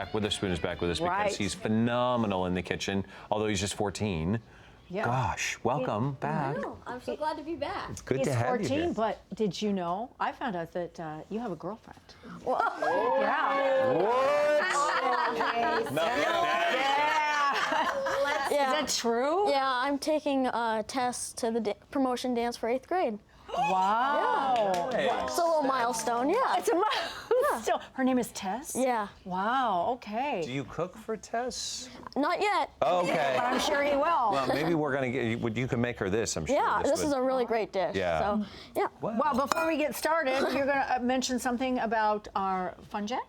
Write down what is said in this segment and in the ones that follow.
Jack Witherspoon is back with us because Right. he's phenomenal in the kitchen, although he's just 14. Yeah. Gosh, welcome back. I know. I'm so glad to be back. It's good He's to have 14, you here. but did you know? I found out that you have a girlfriend. Well, Yeah. What? Is that true? yeah, I'm taking a test to the promotion dance for 8th grade. Wow. It's a little milestone, yeah. It's a milestone. Her name is Tess? Yeah. Wow, okay. Do you cook for Tess? Not yet. Okay. But I'm sure he will. Well, maybe we're gonna get you can make her this. I'm sure. Yeah, this is would- a really great dish. Yeah. So, yeah. Well, before we get started, you're going to mention something about our Fun Jet?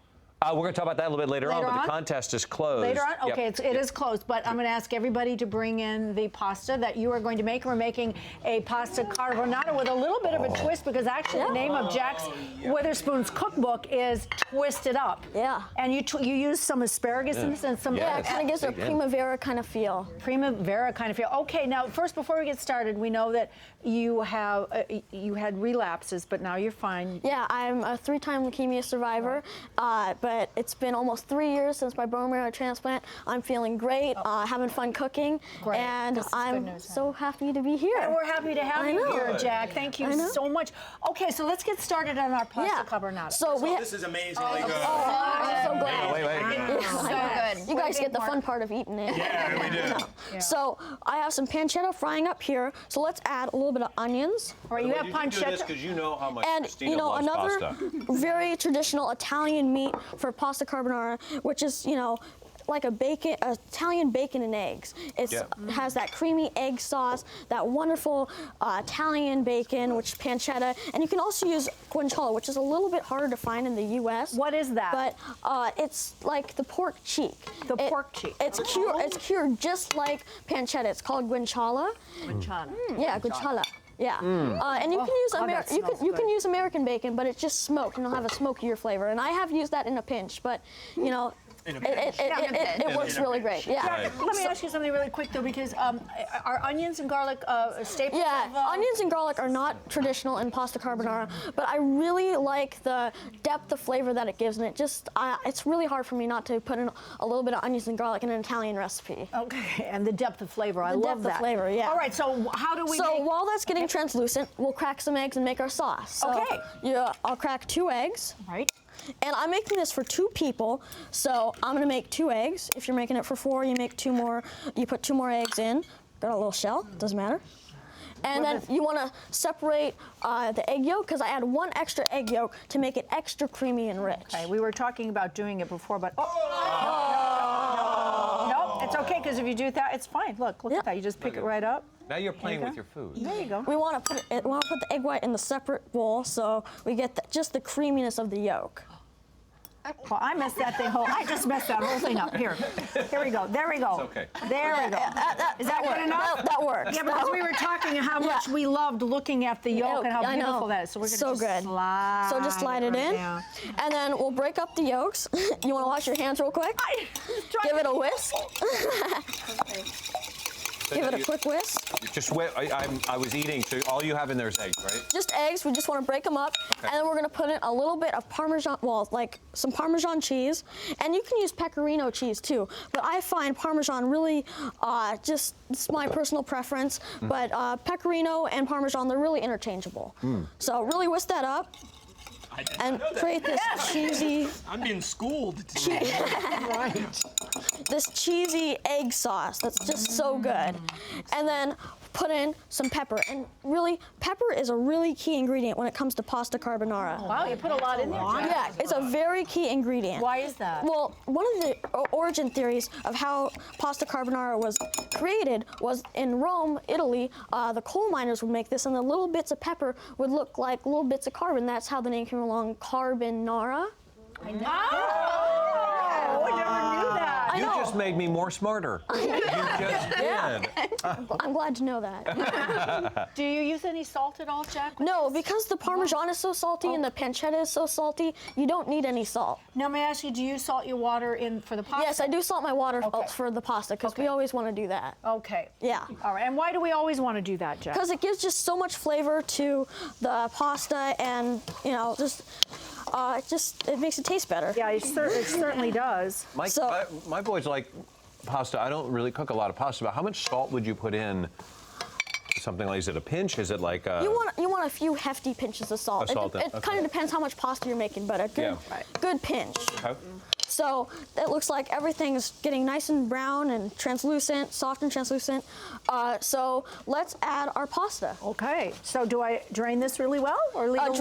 We're going to talk about that a little bit later on, Later but on? the contest is closed. Later on? Yep. Okay, it is closed, but I'm going to ask everybody to bring in the pasta that you are going to make. We're making a pasta carbonara with a little bit of a twist because actually the name of Jack Witherspoon's cookbook is Twisted Up. Yeah. And you use some asparagus in this and some Yeah, it kind of gives a primavera kind of feel. primavera kind of feel. Okay, now first before we get started, we know that you have you had relapses, but now you're fine. Yeah, I'm a 3-time leukemia survivor, but it's been almost 3 years since my bone marrow transplant. I'm feeling great, having fun cooking, Great. and This is good I'm news, huh? so happy to be here. And we're happy to have I you know. here, Jack. Thank you I know. so much. Okay, so let's get started on our pasta Yeah. carbonara. So we This is amazingly good. I'm so glad. Wait. So good. You guys get the fun part of eating it. Yeah, we do. Yeah. So I have some pancetta frying up here. So let's add a little bit of onions. All right, you have do this pancetta. because you know how much And Christina loves another pasta. very traditional Italian meat for pasta carbonara, which is like Italian bacon and eggs. It has that creamy egg sauce, that wonderful Italian bacon, which is pancetta, and you can also use guanciale, which is a little bit harder to find in the U.S. What is that? But it's like the pork cheek. Pork cheek. It's cured just like pancetta. It's called guanciale. Yeah, guanciale. Yeah, and you can use God, that smells you can good. use American bacon, but it's just smoked and it'll have a smokier flavor. And I have used that in a pinch, but it works really great. Yeah. Jack, let me ask you something really quick though, because are onions and garlic staples? Yeah, of, onions and garlic are not traditional in pasta carbonara, but I really like the depth of flavor that it gives, and it's really hard for me not to put in a little bit of onions and garlic in an Italian recipe. Okay, and the depth of flavor. I The love depth that. of flavor, yeah. All right, so how do we So make... while that's getting translucent, we'll crack some eggs and make our sauce. So, Okay. Yeah, I'll crack 2 eggs. Right. And I'm making this for 2 people, so I'm gonna make 2 eggs. If you're making it for 4, you make 2 more. You put 2 more eggs in. Got a little shell, doesn't matter. And then you want to separate the egg yolk because I add 1 extra egg yolk to make it extra creamy and rich. Okay, we were talking about doing it before, but no, it's okay because if you do that, it's fine. Look Yeah. at that. You just pick it right up. Now you're playing go. with your food. There you go. We want to put the egg white in the separate bowl so we get just the creaminess of the yolk. Well, I messed that thing whole. I just messed that whole thing up. Here we go. There we go. It's okay. There we go. Is that good enough? That works. Yeah, because we were talking how much we loved looking at the yolk and how I know. beautiful that is. So we're gonna just good. slide. So just slide it right in, down. and then we'll break up the yolks. You want to wash your hands real quick? Give it a whisk. Give it a quick whisk. Just wait. I was eating, so all you have in there is eggs, right? Just eggs. We just want to break them up, and then we're gonna put in a little bit of Parmesan, like some Parmesan cheese, and you can use Pecorino cheese too. But I find Parmesan really, it's my personal preference. But Pecorino and Parmesan, they're really interchangeable. So really whisk that up. And create this cheesy, I'm being schooled today. this cheesy egg sauce that's just so good. And then put in some pepper. And really, pepper is a really key ingredient when it comes to pasta carbonara. Wow, you put a lot in there. Jack. Yeah, it's a very key ingredient. Why is that? Well, one of the origin theories of how pasta carbonara was created was in Rome, Italy. The coal miners would make this, and the little bits of pepper would look like little bits of carbon. That's how the name came along, carbonara. I never knew that. You just made me more smarter. You just did. I'm glad to know that. Do you use any salt at all, Jack? No, because the Parmesan is so salty and the pancetta is so salty, you don't need any salt. Now, may I ask you, do you salt your water in for the pasta? Yes, I do salt my water Okay. for the pasta because we always want to do that. Okay. Yeah. All right. And why do we always want to do that, Jack? Because it gives just so much flavor to the pasta, and just it makes it taste better. Yeah, it certainly does. My boys like pasta. I don't really cook a lot of pasta, but how much salt would you put in? Something like, is it a pinch? Is it like a... You want a few hefty pinches of salt. Of salt, It kind of depends how much pasta you're making, but a good pinch. Okay. So it looks like everything's getting nice and brown and translucent, soft and translucent. So let's add our pasta. Okay, so do I drain this really well or leave it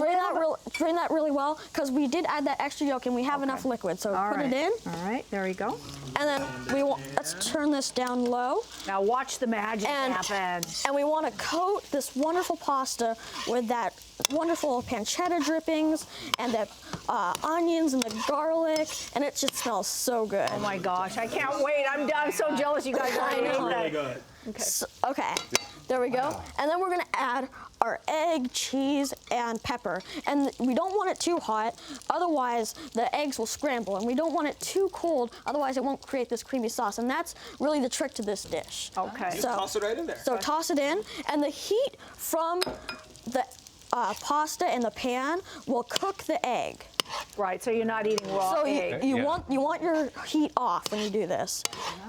Drain that really well, because we did add that extra yolk and we have enough liquid. So put it in. All right, there you go. And then let's turn this down low. Now watch the magic happen. And we want to coat this wonderful pasta with that wonderful pancetta drippings and the onions and the garlic, and it just smells so good. Oh my gosh, I can't wait. I'm so jealous you guys already ate that. Really good. Okay. So, okay, there we go. And then we're gonna add our egg, cheese, and pepper. And we don't want it too hot, otherwise the eggs will scramble. And we don't want it too cold, otherwise it won't create this creamy sauce. And that's really the trick to this dish. Okay. So Toss it right in there. So toss it in, and the heat from the pasta in the pan will cook the egg. Right, so you're not eating raw So egg. you want your heat off when you do this.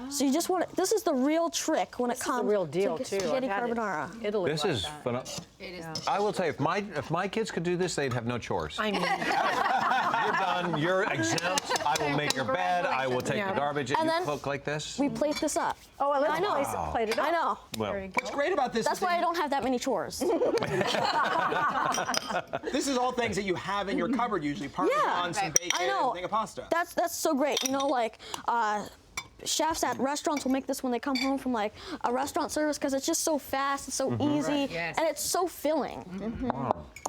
So you just want it. This is the real trick when it comes the real deal to too. spaghetti I've had it carbonara. in Italy. This like is that. phenomenal. I will tell you, if my kids could do this, they'd have no chores. I mean, You're done. You're exempt. I will make your bed. I will take the garbage. And And you then cook like this? We plate this up. oh, well, let's I know. plate it up. I know. Well, There you go. What's great about this That's is why I don't have that many chores. this is all things that you have in your cupboard usually. Parmesan, some bacon, I know. a thing of pasta. That's so great. You know, like chefs at restaurants will make this when they come home from like a restaurant service because it's just so fast, it's so easy, Yes. and it's so filling.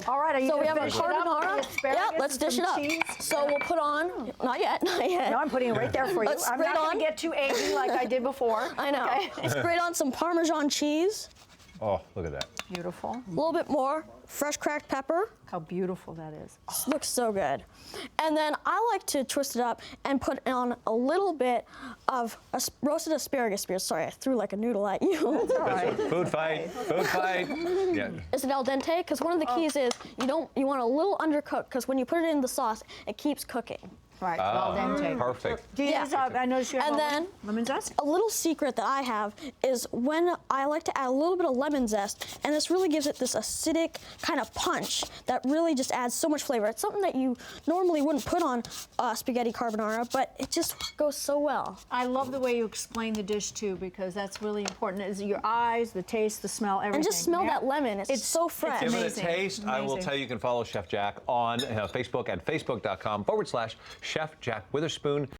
All right, are you So we gonna have our finish it up with carbonara. the asparagus Yep, let's and dish it some up. cheese? So we'll put on, not yet. No, I'm putting it right there for you. Let's I'm spray not it going on. to get too eggy like I did before. I know. Okay. Let's grate on some Parmesan cheese, oh, look at that. Beautiful. a little bit more fresh cracked pepper. How beautiful that is. Looks so good. And then I like to twist it up and put on a little bit of roasted asparagus spears. Sorry, I threw like a noodle at you. Food fight. Food fight. Yeah. Is it al dente? Because one of the keys is you want a little undercooked, because when you put it in the sauce, it keeps cooking. Right, al dente. Perfect. Do you Yeah. use, I noticed you have And then- lemon zest? A little secret that I have is when I like to add a little bit of lemon zest, and this really gives it this acidic kind of punch that really just adds so much flavor. It's something that you normally wouldn't put on spaghetti carbonara, but it just goes so well. I love the way you explain the dish too, because that's really important. Is your eyes, the taste, the smell, everything. And just smell Yeah. that lemon. It's so fresh. Give it a Amazing. taste. I will Amazing. tell you, you can follow Chef Jack on Facebook at facebook.com/Chef Jack Witherspoon.